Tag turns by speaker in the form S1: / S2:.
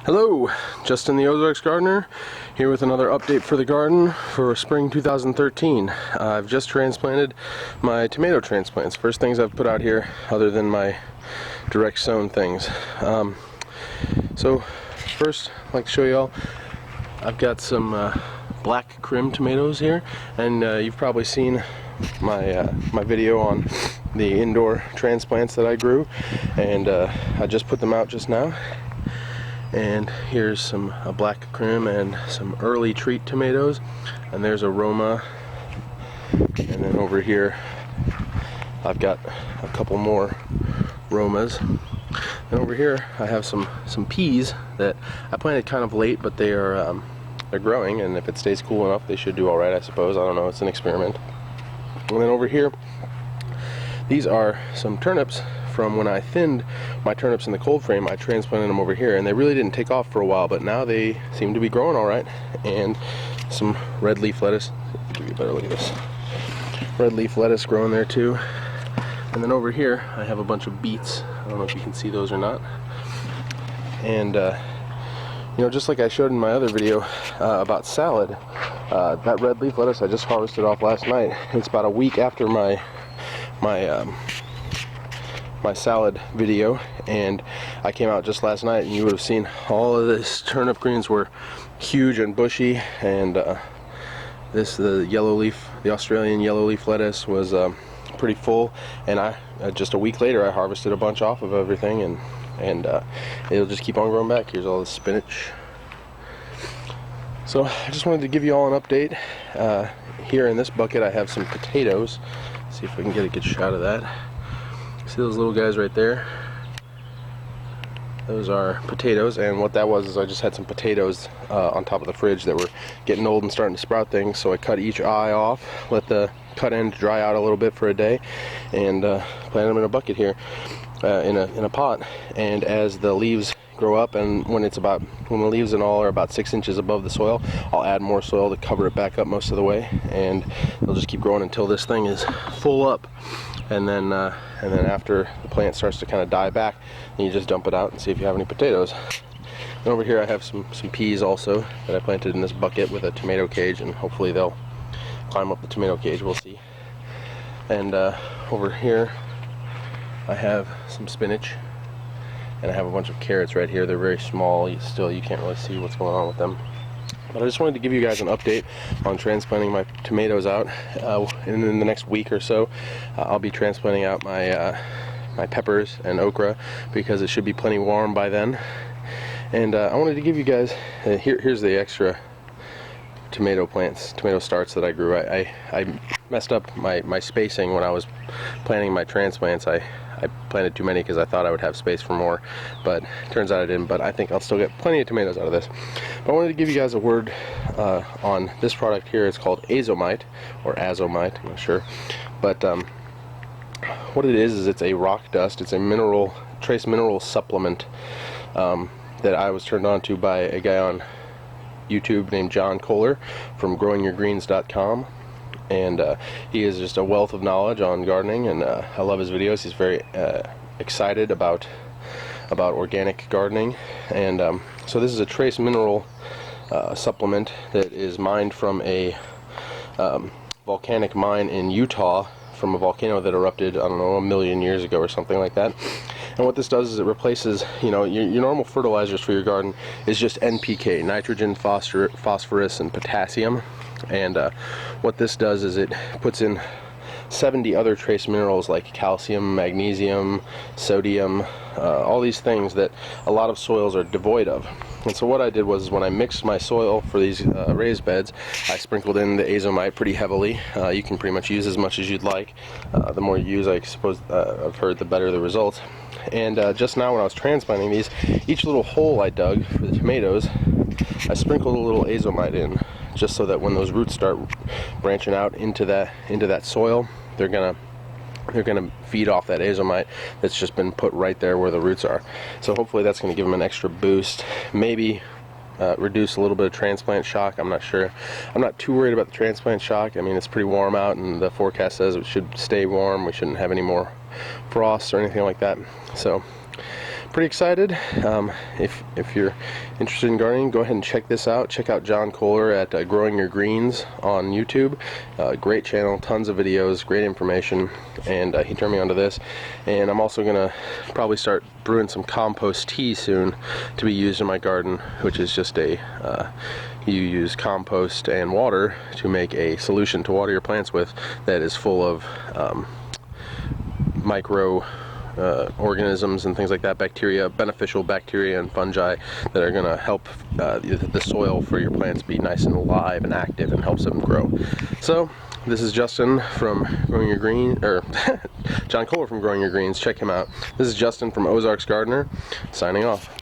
S1: Hello, Justin the Ozarks Gardener here with another update for the garden for spring 2013. I've just transplanted my tomato transplants. First things I've put out here other than my direct sown things. So first I'd like to show you all, I've got some black Krim tomatoes here, and you've probably seen my video on the indoor transplants that I grew, and I just put them out just now. And here's some black Krim and some early treat tomatoes, and there's a Roma, and then over here I've got a couple more Romas, and over here I have some peas that I planted kind of late, but they're growing, and if it stays cool enough they should do all right, I suppose. I don't know, it's an experiment. And then over here these are some turnips from when I thinned my turnips in the cold frame. I transplanted them over here, and they really didn't take off for a while, but now they seem to be growing all right. And some red leaf lettuce. Give you a better look at this. Red leaf lettuce growing there too. And then over here I have a bunch of beets. I don't know if you can see those or not. And you know, just like I showed in my other video about salad, that red leaf lettuce I just harvested off last night. It's about a week after my salad video, and I came out just last night, and you would have seen all of this turnip greens were huge and bushy, and the yellow leaf, the Australian yellow leaf lettuce was pretty full, and I just a week later I harvested a bunch off of everything, and it'll just keep on growing back. Here's all the spinach. So I just wanted to give you all an update. Here in this bucket I have some potatoes. See if I can get a good shot of that. See those little guys right there? Those are potatoes, and what that was is I just had some potatoes on top of the fridge that were getting old and starting to sprout things, so I cut each eye off, let the cut end dry out a little bit for a day, and planted them in a bucket here in a pot. And as the leaves grow up, and when the leaves and all are about 6 inches above the soil, I'll add more soil to cover it back up most of the way, and they'll just keep growing until this thing is full up. And then after the plant starts to kind of die back, then you just dump it out and see if you have any potatoes. And over here I have some peas also that I planted in this bucket with a tomato cage, and hopefully they'll climb up the tomato cage, we'll see. And over here I have some spinach, and I have a bunch of carrots right here. They're very small, you can't really see what's going on with them. But I just wanted to give you guys an update on transplanting my tomatoes out. In the next week or so, I'll be transplanting out my peppers and okra, because it should be plenty warm by then. And I wanted to give you guys, here's the extra tomato starts that I grew. I messed up my spacing when I was planting my transplants. I planted too many because I thought I would have space for more, but turns out I didn't. But I think I'll still get plenty of tomatoes out of this. But I wanted to give you guys a word on this product here. It's called Azomite, or Azomite, I'm not sure. But what it is it's a rock dust. It's a trace mineral supplement that I was turned on to by a guy on YouTube named John Kohler from growingyourgreens.com. And he is just a wealth of knowledge on gardening, and I love his videos. He's very excited about organic gardening, and so this is a trace mineral supplement that is mined from a volcanic mine in Utah, from a volcano that erupted, I don't know, 1 million years ago or something like that. And what this does is it replaces, you know, your normal fertilizers for your garden is just NPK, nitrogen, phosphorus, and potassium. And what this does is it puts in 70 other trace minerals like calcium, magnesium, sodium, all these things that a lot of soils are devoid of. And so what I did was, when I mixed my soil for these raised beds, I sprinkled in the Azomite pretty heavily. You can pretty much use as much as you'd like. The more you use, I suppose, I've heard, the better the results. And just now when I was transplanting these, each little hole I dug for the tomatoes, I sprinkled a little Azomite in, just so that when those roots start branching out into that soil, they're gonna feed off that Azomite that's just been put right there where the roots are. So hopefully that's going to give them an extra boost, maybe reduce a little bit of transplant shock. I'm not sure. I'm not too worried about the transplant shock. I mean, it's pretty warm out, and the forecast says it should stay warm. We shouldn't have any more frosts or anything like that. So pretty excited. If you're interested in gardening, go ahead and check this out. Check out John Kohler at Growing Your Greens on YouTube. Great channel, tons of videos, great information, and he turned me onto this. And I'm also gonna probably start brewing some compost tea soon to be used in my garden, which is just you use compost and water to make a solution to water your plants with that is full of micro organisms and things like that, bacteria, beneficial bacteria and fungi that are going to help the soil for your plants be nice and alive and active and helps them grow. So this is Justin from Growing Your Green, or John Kohler from Growing Your Greens. Check him out. This is Justin from Ozarks Gardener, signing off.